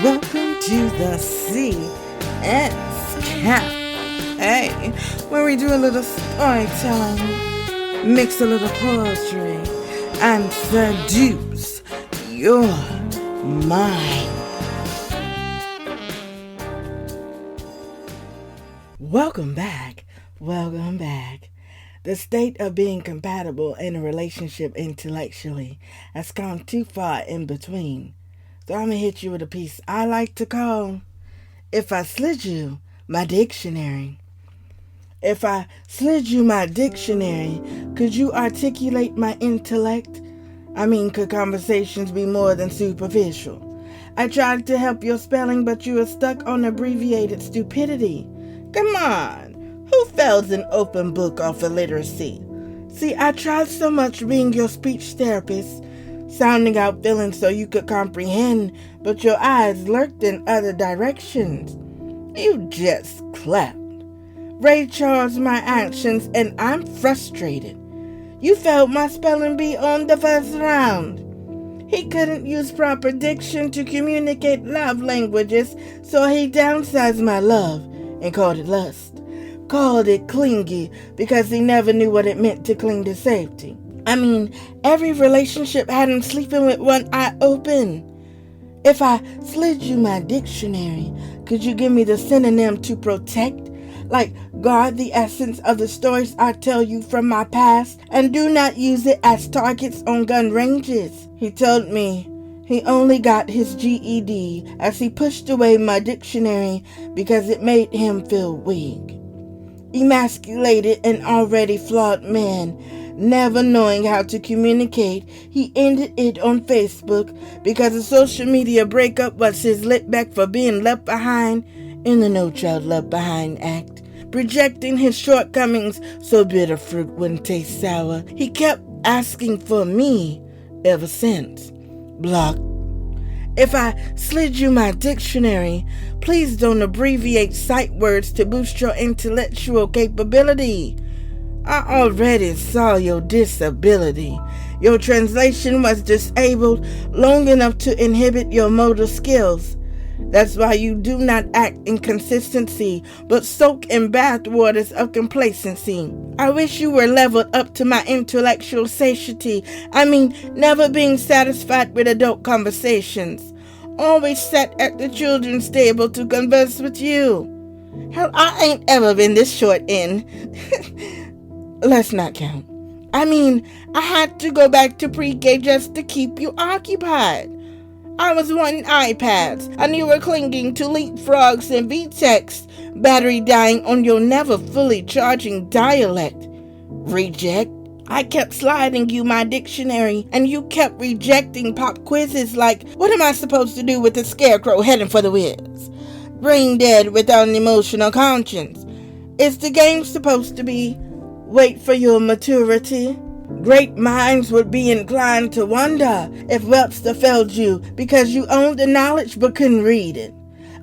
Welcome to the CS Camp. Hey, where we do a little storytelling, mix a little poetry, and seduce your mind. Welcome back. The state of being compatible in a relationship intellectually has gone too far in between. So I'm going to hit you with a piece I like to call, If I Slid You My Dictionary. If I slid you my dictionary, could you articulate my intellect? Could conversations be more than superficial? I tried to help your spelling, but you were stuck on abbreviated stupidity. Come on, who fails an open book off illiteracy? See, I tried so much being your speech therapist, sounding out feelings so you could comprehend, but your eyes lurked in other directions. You just clapped. Ray Charles my actions, and I'm frustrated. You failed my spelling bee on the first round. He couldn't use proper diction to communicate love languages, so he downsized my love and called it lust. Called it clingy because he never knew what it meant to cling to safety. Every relationship had him sleeping with one eye open. If I slid you my dictionary, could you give me the synonym to protect? Like, guard the essence of the stories I tell you from my past and do not use it as targets on gun ranges. He told me he only got his GED as he pushed away my dictionary because it made him feel weak. Emasculated and already flawed man, never knowing how to communicate, he ended it on Facebook because a social media breakup was his lit back for being left behind in the No Child Left Behind Act. Projecting his shortcomings so bitter fruit wouldn't taste sour. He kept asking for me ever since. Block. If I slid you my dictionary, please don't abbreviate sight words to boost your intellectual capability. I already saw your disability. Your translation was disabled long enough to inhibit your motor skills. That's why you do not act in consistency, but soak in bathwaters of complacency. I wish you were leveled up to my intellectual satiety. Never being satisfied with adult conversations. Always sat at the children's table to converse with you. Hell, I ain't ever been this short in. Let's not count. I had to go back to pre-K just to keep you occupied. I was wanting iPads, and you were clinging to leapfrogs and VTEX, battery dying on your never fully charging dialect. Reject. I kept sliding you my dictionary, and you kept rejecting pop quizzes like, what am I supposed to do with a scarecrow heading for the whiz? Brain dead without an emotional conscience. Is the game supposed to be wait for your maturity? Great minds would be inclined to wonder if Webster failed you because you owned the knowledge but couldn't read it.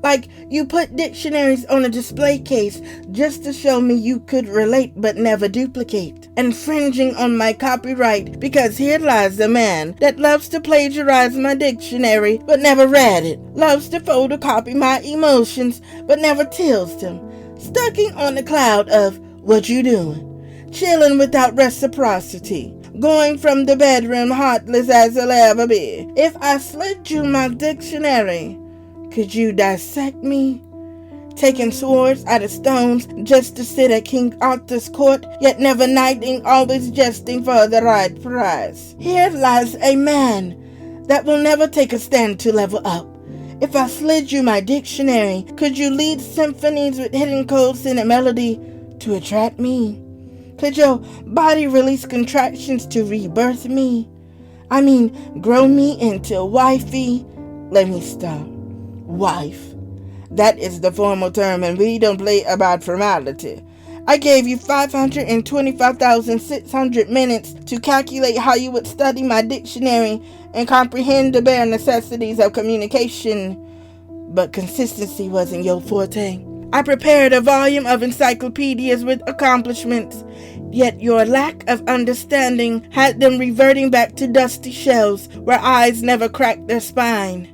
Like you put dictionaries on a display case just to show me you could relate but never duplicate. Infringing on my copyright because here lies the man that loves to plagiarize my dictionary but never read it. Loves to photocopy my emotions but never tills them. Stucking on the cloud of what you doing? Chilling without reciprocity. Going from the bedroom heartless as I'll ever be. If I slid you my dictionary, could you dissect me? Taking swords out of stones just to sit at King Arthur's court, yet never knighting, always jesting for the right price. Here lies a man that will never take a stand to level up. If I slid you my dictionary, could you lead symphonies with hidden codes in a melody to attract me? Could your body release contractions to rebirth me? Grow me into wifey? Let me stop. Wife. That is the formal term, and we don't play about formality. I gave you 525,600 minutes to calculate how you would study my dictionary and comprehend the bare necessities of communication. But consistency wasn't your forte. I prepared a volume of encyclopedias with accomplishments, yet your lack of understanding had them reverting back to dusty shells where eyes never cracked their spine.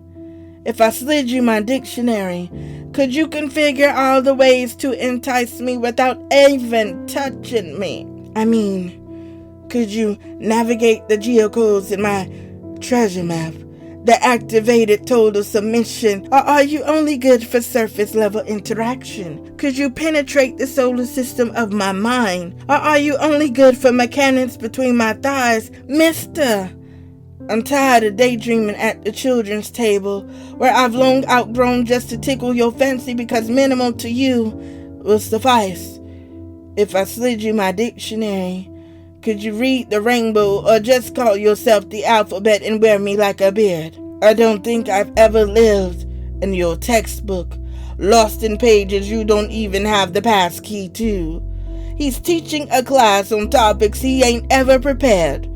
If I slid you my dictionary, could you configure all the ways to entice me without even touching me? I mean, could you navigate the geocodes in my treasure map, the activated total submission, or are you only good for surface level interaction? Could you penetrate the solar system of my mind, or are you only good for mechanics between my thighs? Mister, I'm tired of daydreaming at the children's table, where I've long outgrown just to tickle your fancy because minimal to you will suffice. If I slid you my dictionary, could you read the rainbow or just call yourself the alphabet and wear me like a beard? I don't think I've ever lived in your textbook, lost in pages you don't even have the passkey to. He's teaching a class on topics he ain't ever prepared,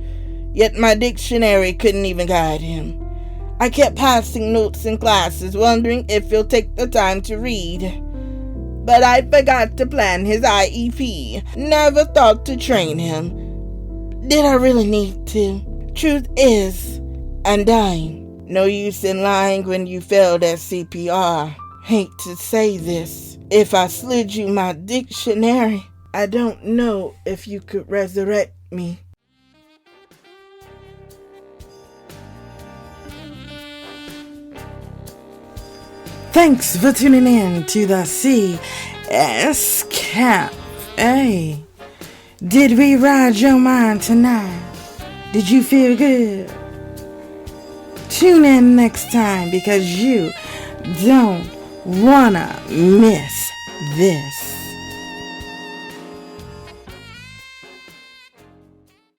yet my dictionary couldn't even guide him. I kept passing notes in classes, wondering if he'll take the time to read. But I forgot to plan his IEP, never thought to train him. Did I really need to? Truth is, I'm dying. No use in lying when you failed at CPR. Hate to say this. If I slid you my dictionary, I don't know if you could resurrect me. Thanks for tuning in to the CS Cafe. Did we ride your mind tonight? Did you feel good? Tune in next time because you don't wanna miss this.